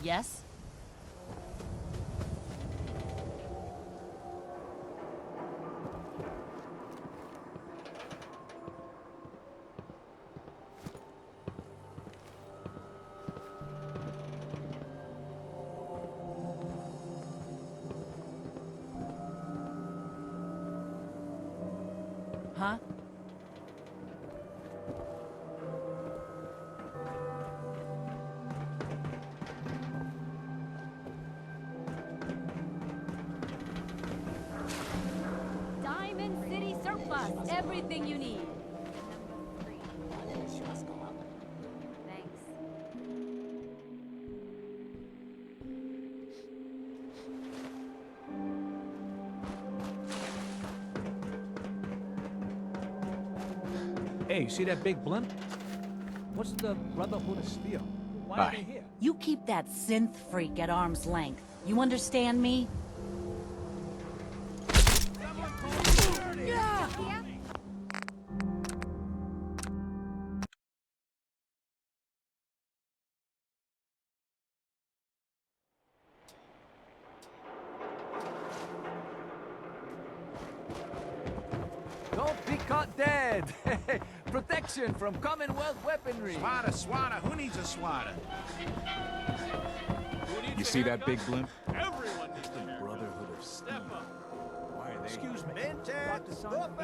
Yes? Huh? Diamond City Surplus. Everything you need. Thanks. Hey, you see that big blimp? What's the Brotherhood of Steel? Why are they here? You keep that synth freak at arm's length. You understand me? Don't be caught dead! Protection from Commonwealth weaponry! Swatter, swatter, who needs a swatter? You see that big blimp? Everyone needs The Brotherhood of Steel. Why are they Excuse me. Dr. Sun, Dr.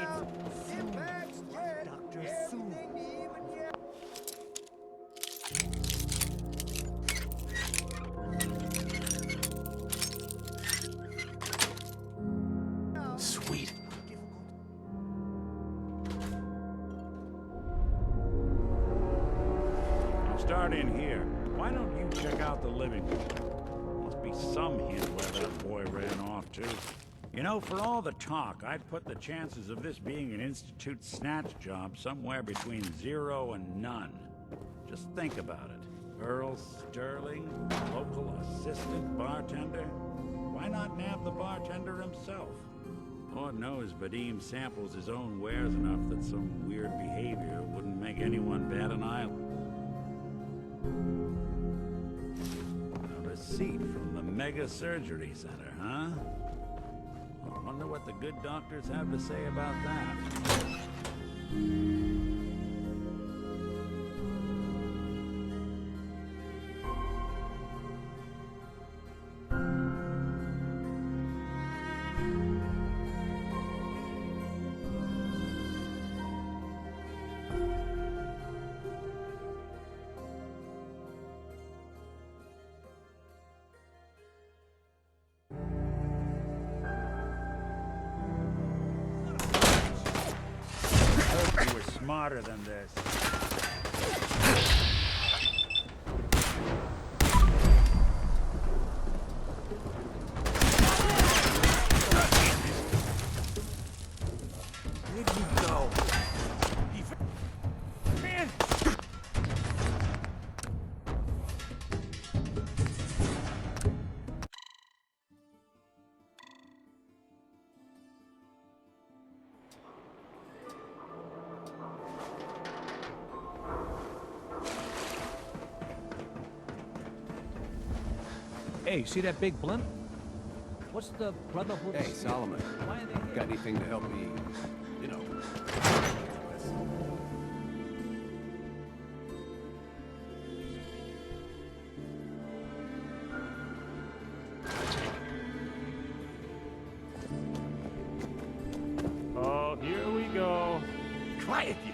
Sue. Sweet. I'll start in here. Why don't you check out the living room? Must be some hint where that boy ran off to. You know, for all the talk, I'd put the chances of this being an Institute snatch job somewhere between 0 and none. Just think about it. Earl Sterling, local assistant bartender. Why not nab the bartender himself? Lord knows Vadim samples his own wares enough that some weird behavior wouldn't make anyone bat an eyelid. A receipt from the Mega Surgery Center, huh? I wonder what the good doctors have to say about that. You were smarter than this. Where'd you go? Man! Hey, you see that big blimp? What's the Brotherhood of Hey, Steel? Solomon. Why are they here? Got anything to help me, you know? Oh, here we go. Quiet, you.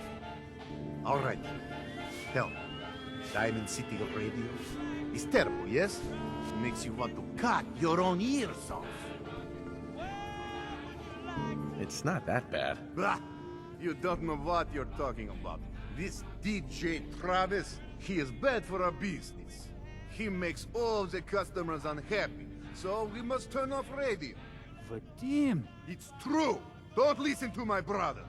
All right. Tell me, Diamond City Radio is terrible, yes? Makes you want to cut your own ears off. It's not that bad. Blah! You don't know what you're talking about. This DJ Travis, he is bad for our business. He makes all the customers unhappy, so we must turn off radio. Vadim! It's true. Don't listen to my brother.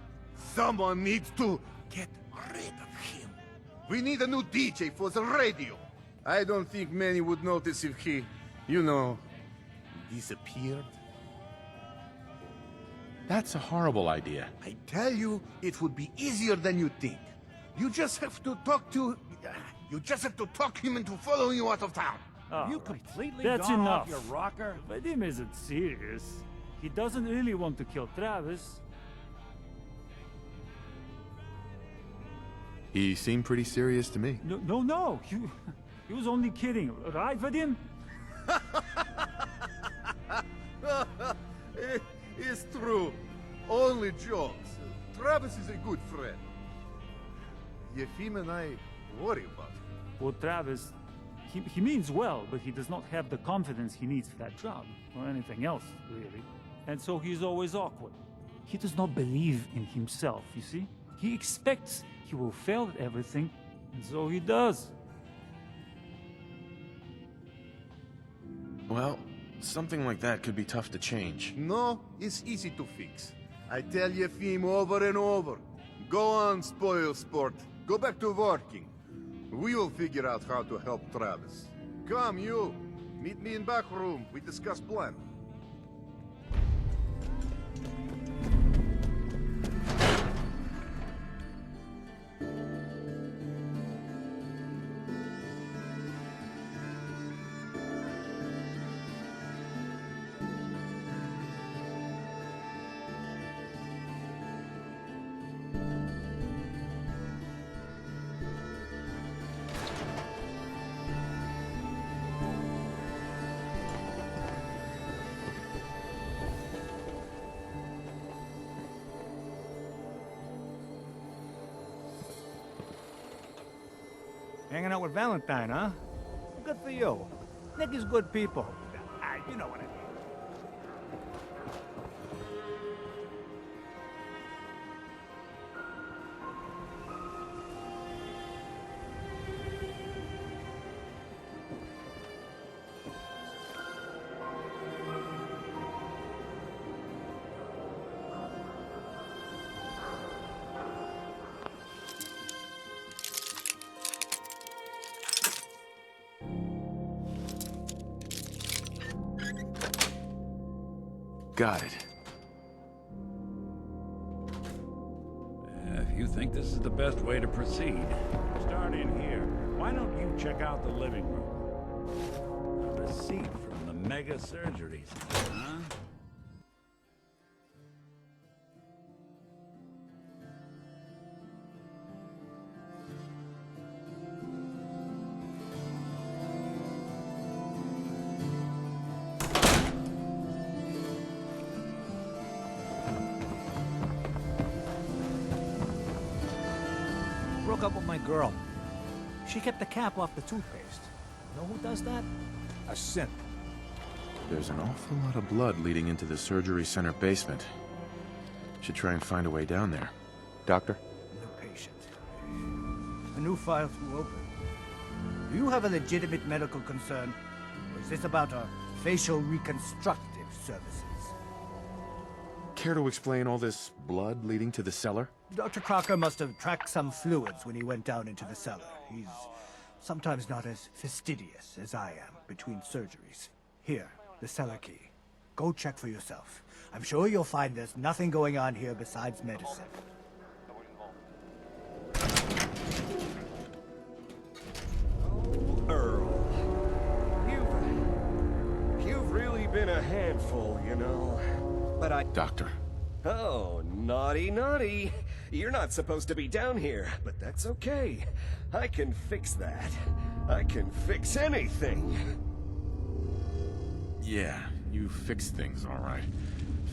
Someone needs to get rid of him. We need a new DJ for the radio. I don't think many would notice if he, you know, disappeared. That's a horrible idea. I tell you, it would be easier than you think. You just have to talk him into following you out of town. Have you right. completely That's gone enough. off your rocker? Vadim isn't serious. He doesn't really want to kill Travis. He seemed pretty serious to me. No. He was only kidding, right, Vadim? It's true. Only jokes. Travis is a good friend. Yefim and I worry about him. Well, Travis, he means well, but he does not have the confidence he needs for that job, or anything else, really. And so he's always awkward. He does not believe in himself, you see? He expects he will fail at everything, and so he does. Well, something like that could be tough to change. No, it's easy to fix. I tell Yefim over and over. Go on, spoil sport. Go back to working. We will figure out how to help Travis. Come, you. Meet me in back room. We discuss plan. Hanging out with Valentine, huh? Good for you. Nick is good people. You know what I mean. Got it. If you think this is the best way to proceed, start in here. Why don't you check out the living room? A receipt from the mega surgeries, huh? Broke up with my girl. She kept the cap off the toothpaste. You know who does that? A simp. There's an awful lot of blood leading into the surgery center basement. Should try and find a way down there. Doctor? New patient. A new file to open. Do you have a legitimate medical concern? Or is this about our facial reconstructive services? Care to explain all this blood leading to the cellar? Dr. Crocker must have tracked some fluids when he went down into the cellar. He's sometimes not as fastidious as I am between surgeries. Here, the cellar key. Go check for yourself. I'm sure you'll find there's nothing going on here besides medicine. Earl, you've really been a handful, you know. But I... Doctor. Oh, naughty, naughty. You're not supposed to be down here, but that's okay. I can fix that. I can fix anything. Yeah, you fixed things, all right.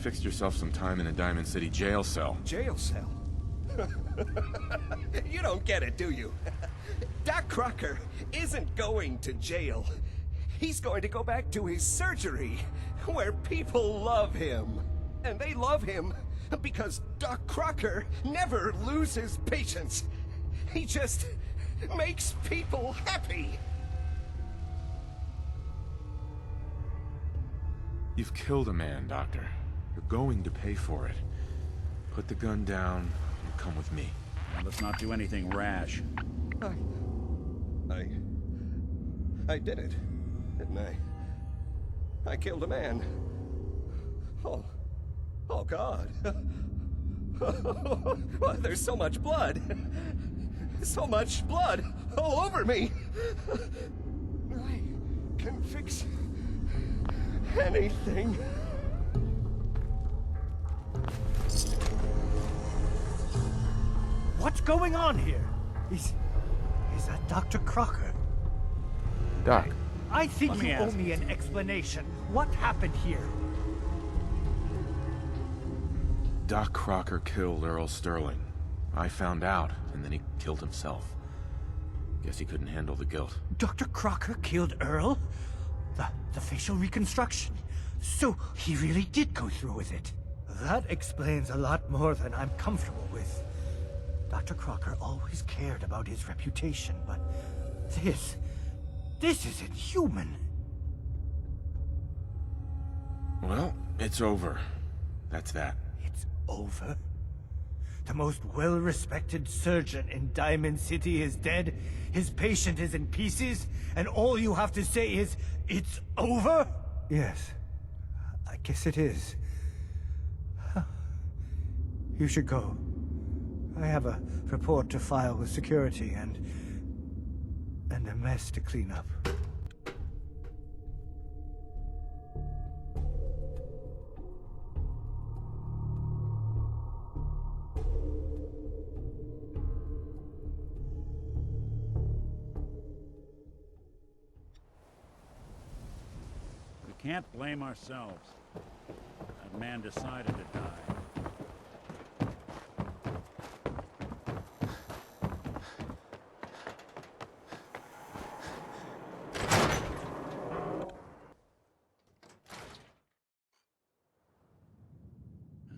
Fixed yourself some time in a Diamond City jail cell. Jail cell? You don't get it, do you? Doc Crocker isn't going to jail. He's going to go back to his surgery, where people love him. And they love him because Doc Crocker never loses patience. He just makes people happy. You've killed a man, Doctor. You're going to pay for it. Put the gun down and come with me. Now, let's not do anything rash. I did it, didn't I? I killed a man. Oh, God. Well, there's so much blood. So much blood all over me. can fix anything. What's going on here? Is that Dr. Crocker? Doc, I think Let me you owe ask me an explanation. What happened here? Doc Crocker killed Earl Sterling. I found out, and then he killed himself. Guess he couldn't handle the guilt. Dr. Crocker killed Earl? The facial reconstruction. So he really did go through with it. That explains a lot more than I'm comfortable with. Dr. Crocker always cared about his reputation, but this isn't human. Well, it's over. That's that. It's over? The most well-respected surgeon in Diamond City is dead, his patient is in pieces, and all you have to say is, it's over? Yes, I guess it is. You should go. I have a report to file with security and a mess to clean up. We can't blame ourselves. That man decided to die.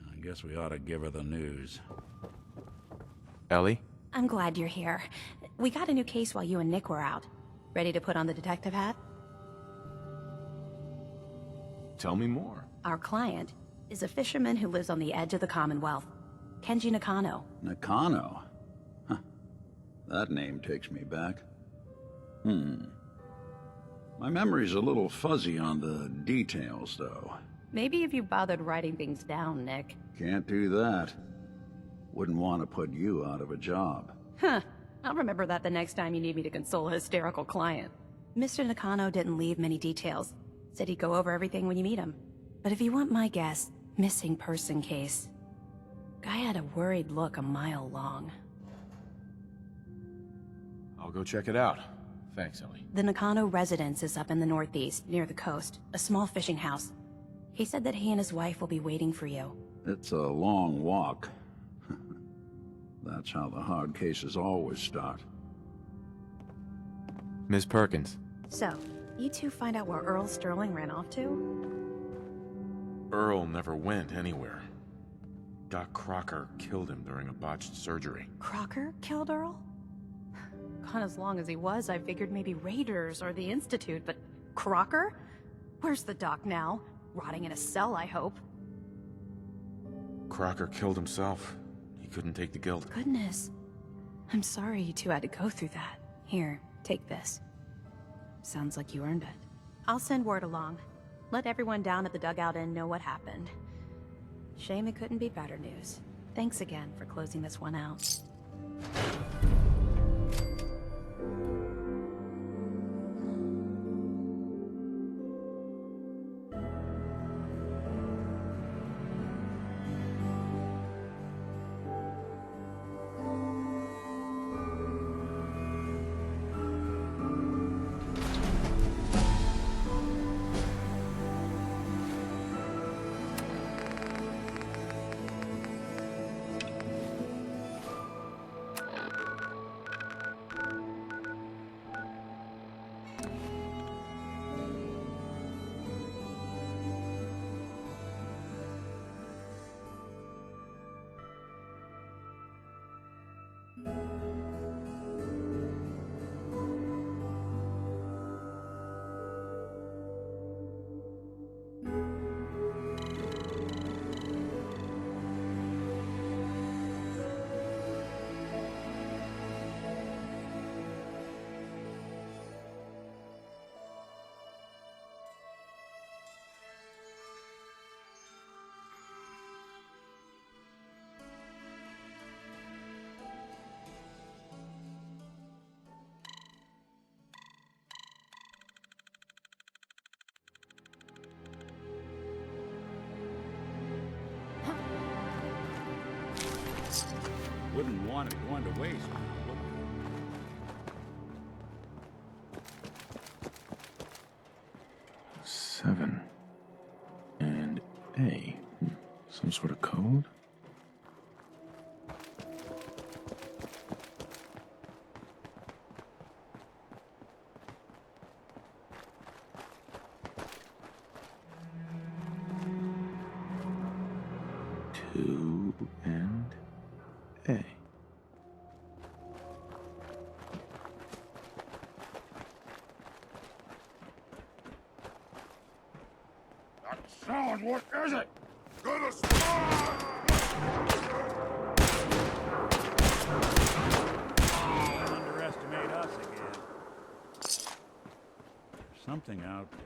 I guess we ought to give her the news. Ellie? I'm glad you're here. We got a new case while you and Nick were out. Ready to put on the detective hat? Tell me more. Our client is a fisherman who lives on the edge of the Commonwealth. Kenji Nakano. Nakano? Huh. That name takes me back. My memory's a little fuzzy on the details, though. Maybe if you bothered writing things down, Nick. Can't do that. Wouldn't want to put you out of a job. Huh. I'll remember that the next time you need me to console a hysterical client. Mr. Nakano didn't leave many details. Said he'd go over everything when you meet him. But if you want my guess, missing person case. Guy had a worried look a mile long. I'll go check it out. Thanks, Ellie. The Nakano residence is up in the northeast, near the coast. A small fishing house. He said that he and his wife will be waiting for you. It's a long walk. That's how the hard cases always start. Miss Perkins. So, you two find out where Earl Sterling ran off to? Earl never went anywhere. Doc Crocker killed him during a botched surgery. Crocker killed Earl? Gone as long as he was, I figured maybe Raiders or the Institute, but Crocker? Where's the doc now? Rotting in a cell, I hope. Crocker killed himself. He couldn't take the guilt. Goodness. I'm sorry you two had to go through that. Here, take this. Sounds like you earned it. I'll send word along. Let everyone down at the Dugout Inn know what happened. Shame it couldn't be better news. Thanks again for closing this one out. wouldn't want it going to waste, would we? 7 and A. Some sort of code? Two and A. That sound, what is it? Gonna spawn! Don't underestimate us again. There's something out there.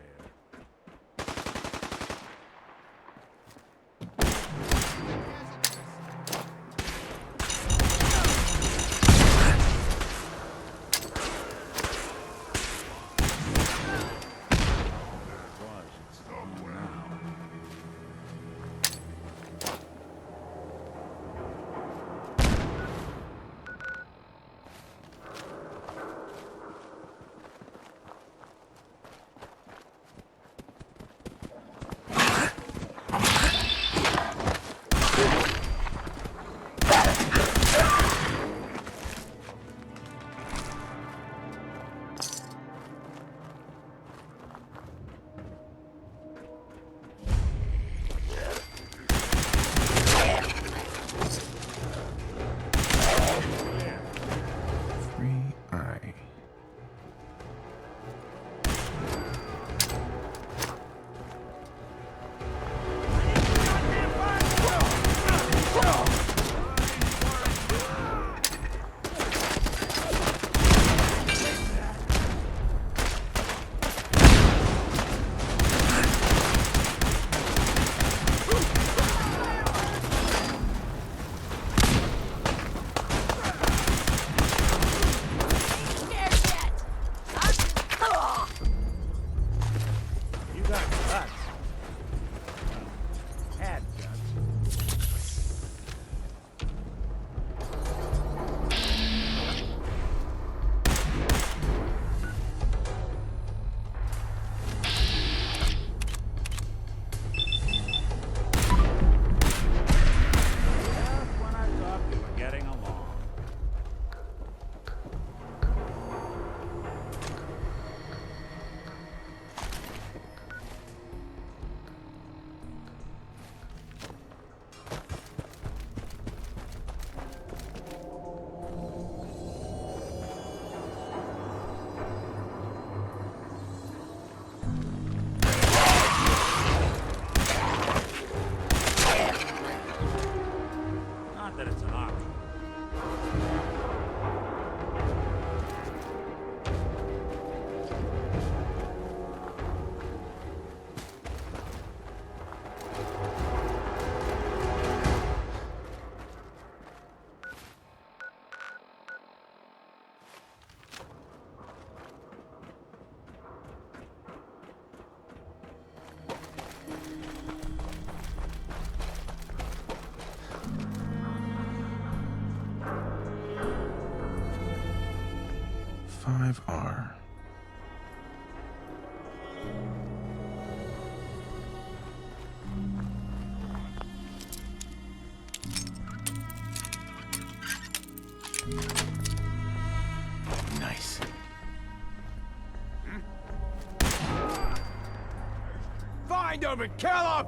R. Nice. Find him and kill him!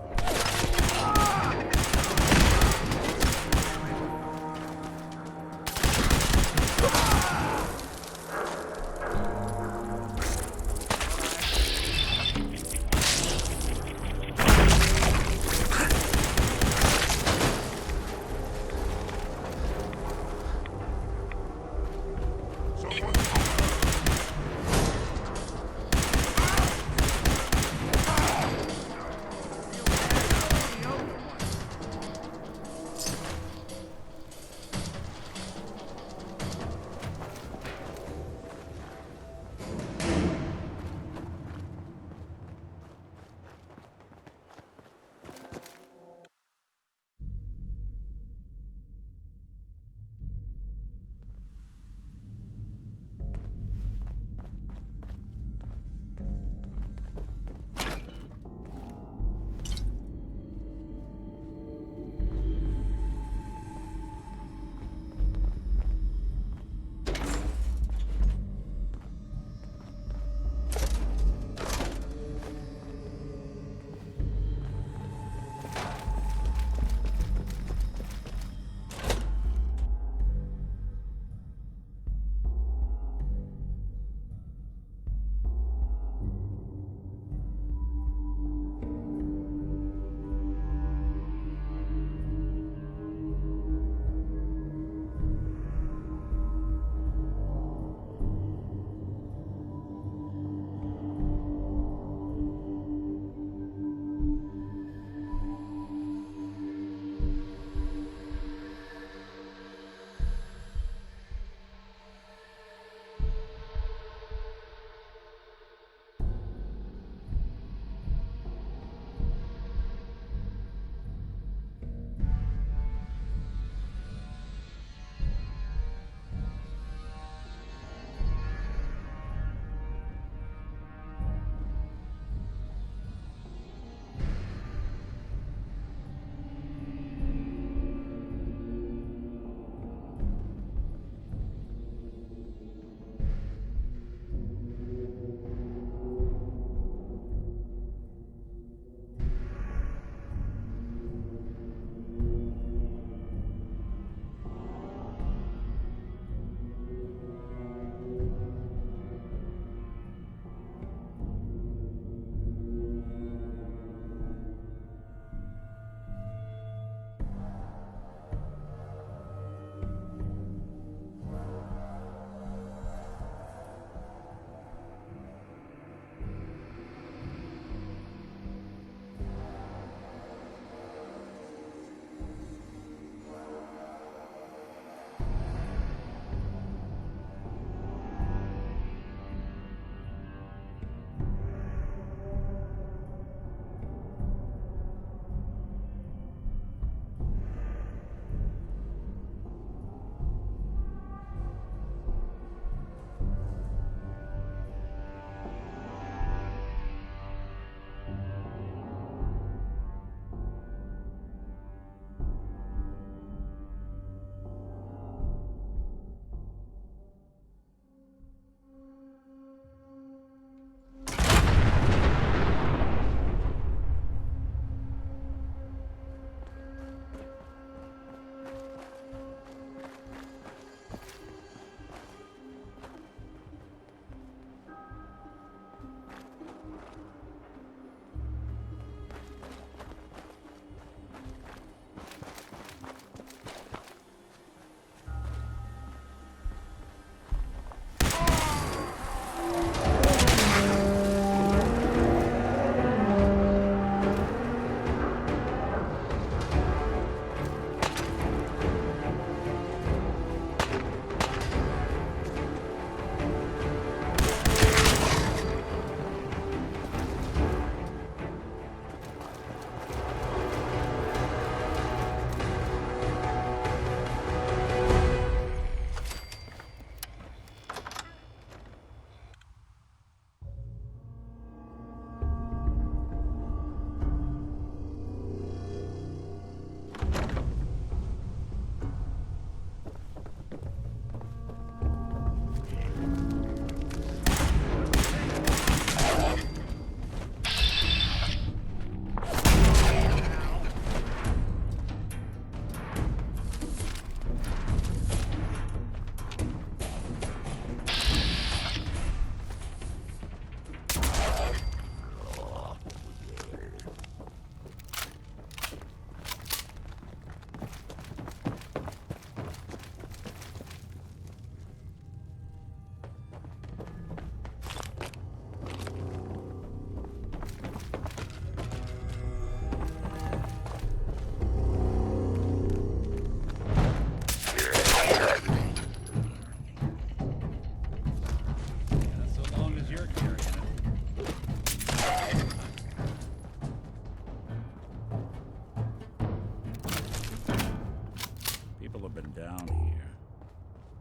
been down here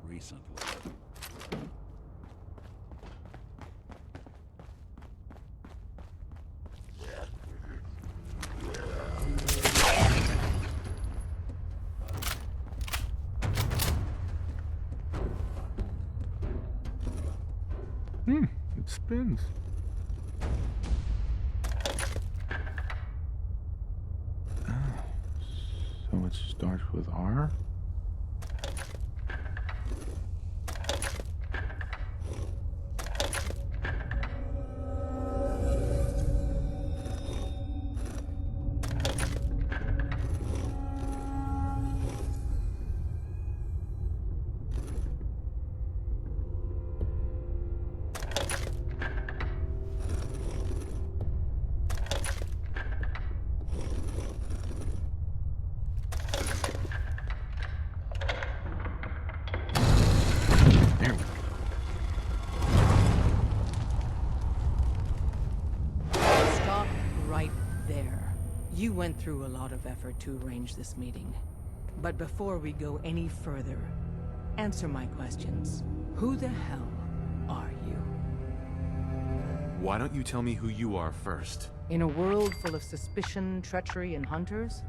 recently. It spins. So it starts with R? Stop right there. You went through a lot of effort to arrange this meeting. But before we go any further, answer my questions. Who the hell are you? Why don't you tell me who you are first? In a world full of suspicion, treachery, and hunters,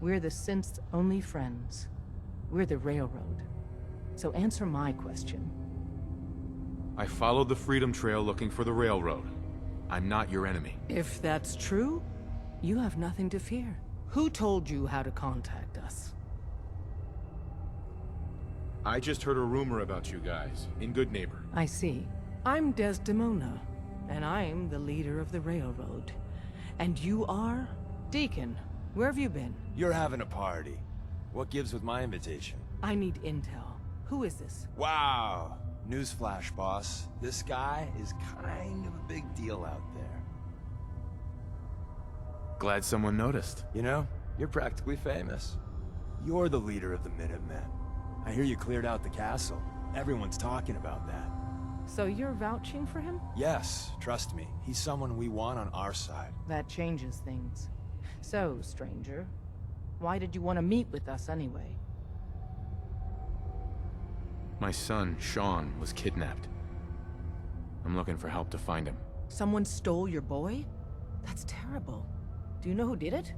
we're the synth's only friends. We're the Railroad. So answer my question. I followed the Freedom Trail looking for the Railroad. I'm not your enemy. If that's true, you have nothing to fear. Who told you how to contact us? I just heard a rumor about you guys, in Good Neighbor. I see. I'm Desdemona, and I'm the leader of the Railroad. And you are? Deacon, where have you been? You're having a party. What gives with my invitation? I need intel. Who is this? Wow! Newsflash, boss. This guy is kind of a big deal out there. Glad someone noticed. You know, you're practically famous. You're the leader of the Minutemen. I hear you cleared out the castle. Everyone's talking about that. So you're vouching for him? Yes, trust me. He's someone we want on our side. That changes things. So, stranger, why did you want to meet with us anyway? My son, Sean, was kidnapped. I'm looking for help to find him. Someone stole your boy? That's terrible. Do you know who did it?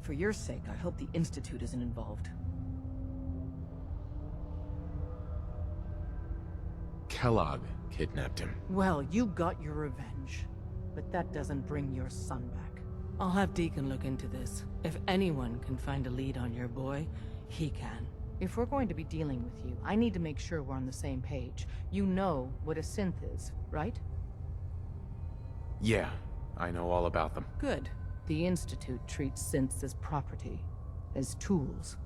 For your sake, I hope the Institute isn't involved. Kellogg kidnapped him. Well, you got your revenge. But that doesn't bring your son back. I'll have Deacon look into this. If anyone can find a lead on your boy, he can. If we're going to be dealing with you, I need to make sure we're on the same page. You know what a synth is, right? Yeah, I know all about them. Good. The Institute treats synths as property, as tools.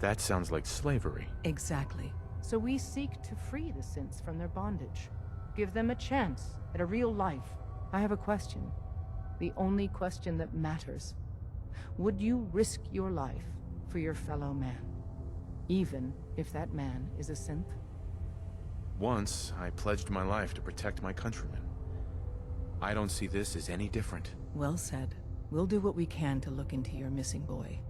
That sounds like slavery. Exactly. So we seek to free the synths from their bondage. Give them a chance at a real life. I have a question. The only question that matters. Would you risk your life for your fellow man? Even if that man is a synth? Once, I pledged my life to protect my countrymen. I don't see this as any different. Well said. We'll do what we can to look into your missing boy.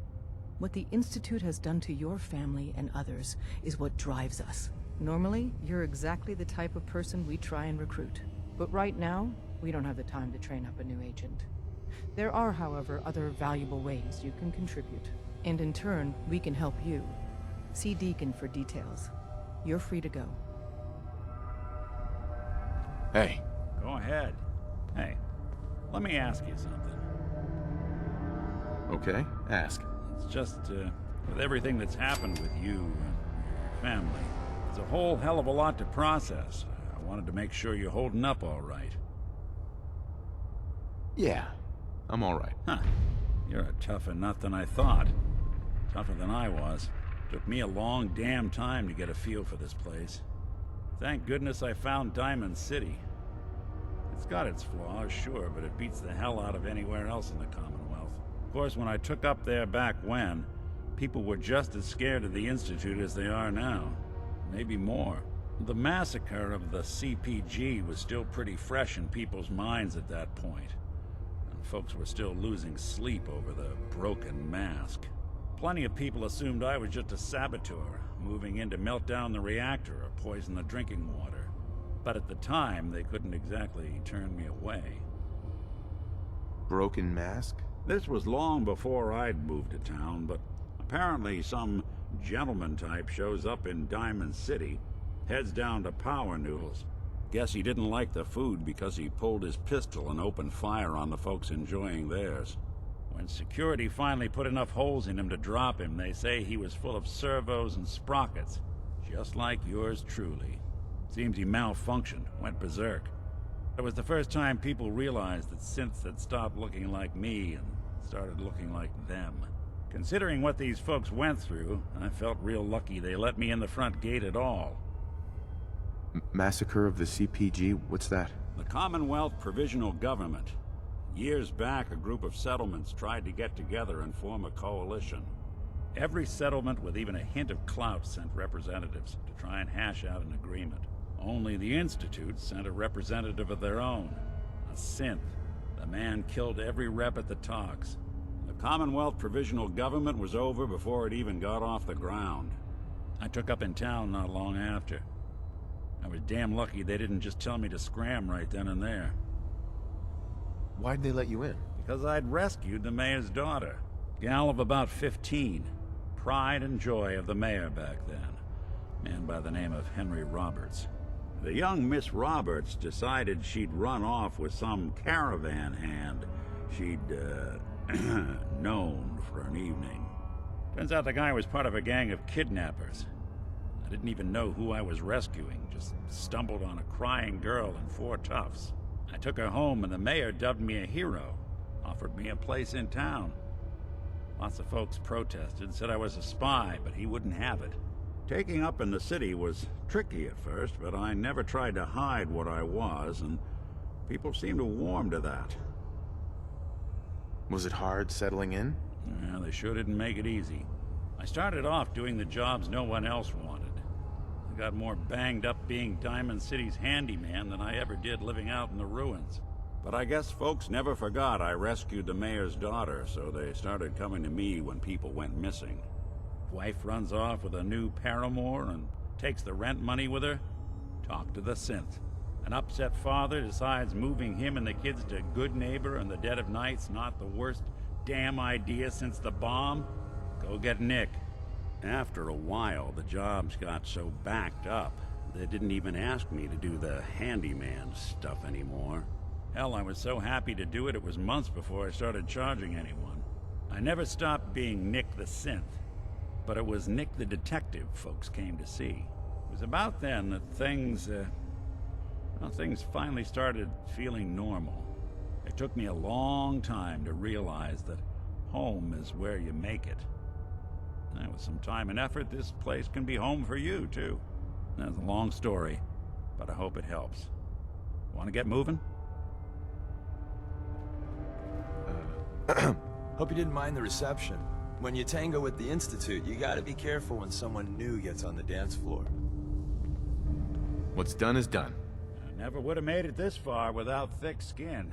What the Institute has done to your family and others is what drives us. Normally, you're exactly the type of person we try and recruit. But right now, we don't have the time to train up a new agent. There are, however, other valuable ways you can contribute. And in turn, we can help you. See Deacon for details. You're free to go. Hey. Go ahead. Hey, let me ask you something. Okay, ask. It's just, with everything that's happened with you and your family, it's a whole hell of a lot to process. I wanted to make sure you're holding up all right. Yeah, I'm all right. Huh. You're a tougher nut than I thought. Tougher than I was. Took me a long damn time to get a feel for this place. Thank goodness I found Diamond City. It's got its flaws, sure, but it beats the hell out of anywhere else in the Commonwealth. Of course, when I took up there back when, people were just as scared of the Institute as they are now. Maybe more. The massacre of the CPG was still pretty fresh in people's minds at that point. And folks were still losing sleep over the broken mask. Plenty of people assumed I was just a saboteur, moving in to melt down the reactor or poison the drinking water. But at the time, they couldn't exactly turn me away. Broken mask? This was long before I'd moved to town, but apparently some gentleman type shows up in Diamond City, heads down to Power Noodles. Guess he didn't like the food because he pulled his pistol and opened fire on the folks enjoying theirs. When security finally put enough holes in him to drop him, they say he was full of servos and sprockets, just like yours truly. Seems he malfunctioned, went berserk. It was the first time people realized that synths had stopped looking like me and started looking like them. Considering what these folks went through, I felt real lucky they let me in the front gate at all. Massacre of the CPG? What's that? The Commonwealth Provisional Government. Years back, a group of settlements tried to get together and form a coalition. Every settlement with even a hint of clout sent representatives to try and hash out an agreement. Only the Institute sent a representative of their own, a synth. The man killed every rep at the talks. The Commonwealth Provisional Government was over before it even got off the ground. I took up in town not long after. I was damn lucky they didn't just tell me to scram right then and there. Why'd they let you in? Because I'd rescued the mayor's daughter. Gal of about 15. Pride and joy of the mayor back then. Man by the name of Henry Roberts. The young Miss Roberts decided she'd run off with some caravan hand she'd, known for an evening. Turns out the guy was part of a gang of kidnappers. I didn't even know who I was rescuing, just stumbled on a crying girl and 4 toughs. I took her home and the mayor dubbed me a hero, offered me a place in town. Lots of folks protested, said I was a spy, but he wouldn't have it. Taking up in the city was tricky at first, but I never tried to hide what I was, and people seemed to warm to that. Was it hard settling in? Yeah, they sure didn't make it easy. I started off doing the jobs no one else wanted. I got more banged up being Diamond City's handyman than I ever did living out in the ruins. But I guess folks never forgot I rescued the mayor's daughter, so they started coming to me when people went missing. Wife runs off with a new paramour and takes the rent money with her. Talk to the synth. An upset father decides moving him and the kids to Good Neighbor in the dead of night's not the worst damn idea since the bomb. Go get Nick. After a while, the jobs got so backed up, they didn't even ask me to do the handyman stuff anymore. Hell, I was so happy to do it, it was months before I started charging anyone. I never stopped being Nick the Synth, but it was Nick the Detective folks came to see. It was about then that things finally started feeling normal. It took me a long time to realize that home is where you make it. And with some time and effort, this place can be home for you, too. That's a long story, but I hope it helps. Want to get moving? Hope you didn't mind the reception. When you tango with the Institute, you gotta be careful when someone new gets on the dance floor. What's done is done. I never would have made it this far without thick skin.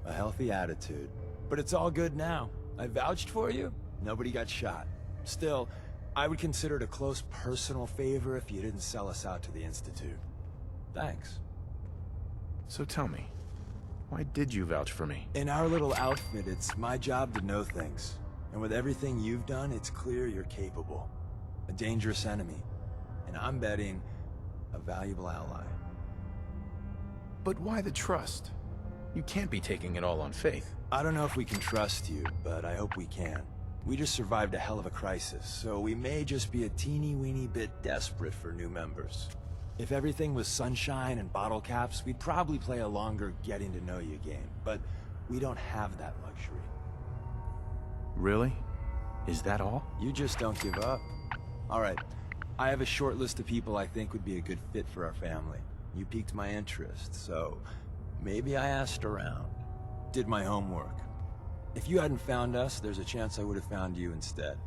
A healthy attitude. But it's all good now. I vouched for you. Nobody got shot. Still, I would consider it a close personal favor if you didn't sell us out to the Institute. Thanks. So tell me, why did you vouch for me? In our little outfit, it's my job to know things. And with everything you've done, it's clear you're capable. A dangerous enemy. And I'm betting, a valuable ally. But why the trust? You can't be taking it all on faith. I don't know if we can trust you, but I hope we can. We just survived a hell of a crisis, so we may just be a teeny-weeny bit desperate for new members. If everything was sunshine and bottle caps, we'd probably play a longer getting-to-know-you game, but we don't have that luxury. Really? Is that all? You just don't give up. Alright, I have a short list of people I think would be a good fit for our family. You piqued my interest, so maybe I asked around. Did my homework. If you hadn't found us, there's a chance I would have found you instead.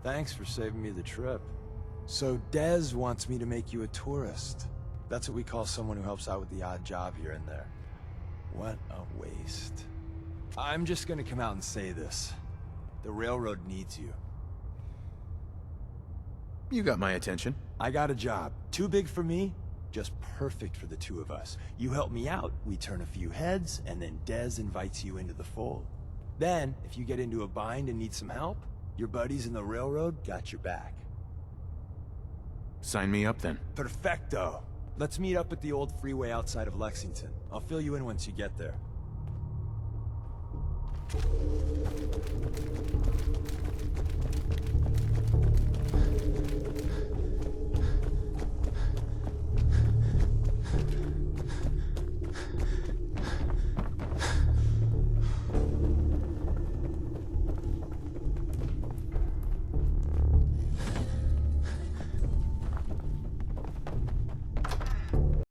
Thanks for saving me the trip. So Dez wants me to make you a tourist. That's what we call someone who helps out with the odd job here and there. What a waste. I'm just gonna come out and say this. The railroad needs you. You got my attention. I got a job. Too big for me, just perfect for the two of us. You help me out, we turn a few heads, and then Dez invites you into the fold. Then, if you get into a bind and need some help, your buddies in the railroad got your back. Sign me up then. Perfecto. Let's meet up at the old freeway outside of Lexington. I'll fill you in once you get there.